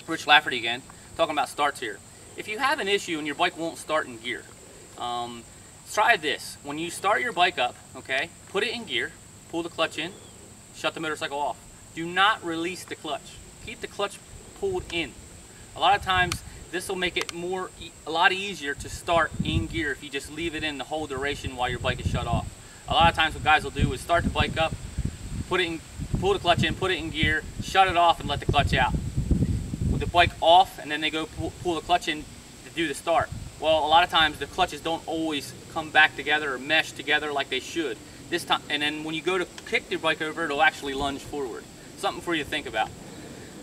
Rich Lafferty again, talking about starts here. If you have an issue and your bike won't start in gear, try this. When you start your bike up, okay, put it in gear, pull the clutch in, shut the motorcycle off. Do not release the clutch. Keep the clutch pulled in. A lot of times this will make it a lot easier to start in gear if you just leave it in the whole duration while your bike is shut off. A lot of times what guys will do is start the bike up, pull the clutch in, put it in gear, shut it off and let the clutch out. With the bike off, and then they go pull the clutch in to do the start. Well, a lot of times the clutches don't always come back together or mesh together like they should. This time, and then when you go to kick your bike over, it'll actually lunge forward. Something for you to think about.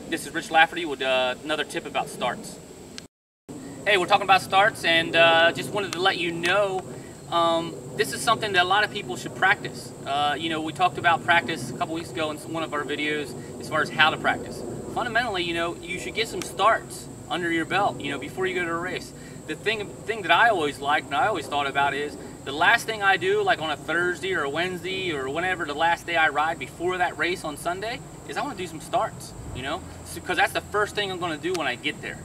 This is Rich Lafferty with another tip about starts. Hey, we're talking about starts, and just wanted to let you know this is something that a lot of people should practice. You know, we talked about practice a couple weeks ago in one of our videos as far as how to practice. Fundamentally, you know, you should get some starts under your belt, you know, before you go to a race. The thing that I always liked and I always thought about is the last thing I do, like on a Thursday or a Wednesday or whenever the last day I ride before that race on Sunday, is I want to do some starts, you know, because that's the first thing I'm going to do when I get there.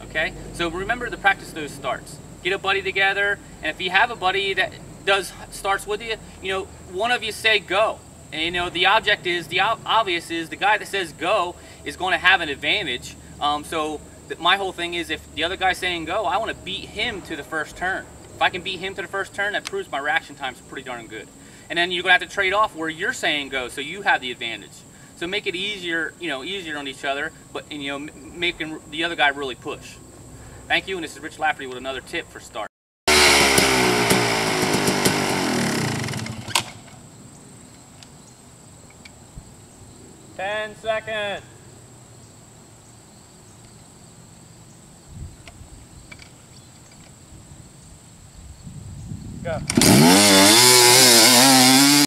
Okay, so remember to practice those starts. Get a buddy together, and if you have a buddy that does starts with you, you know, one of you say go. And you know, the object is, the obvious is the guy that says go is going to have an advantage. My whole thing is if the other guy's saying go, I want to beat him to the first turn. If I can beat him to the first turn, that proves my reaction time's pretty darn good. And then you're going to have to trade off where you're saying go, so you have the advantage. So make it easier, you know, easier on each other, but you know, making the other guy really push. Thank you, and this is Rich Lafferty with another tip for start. Seconds. Go.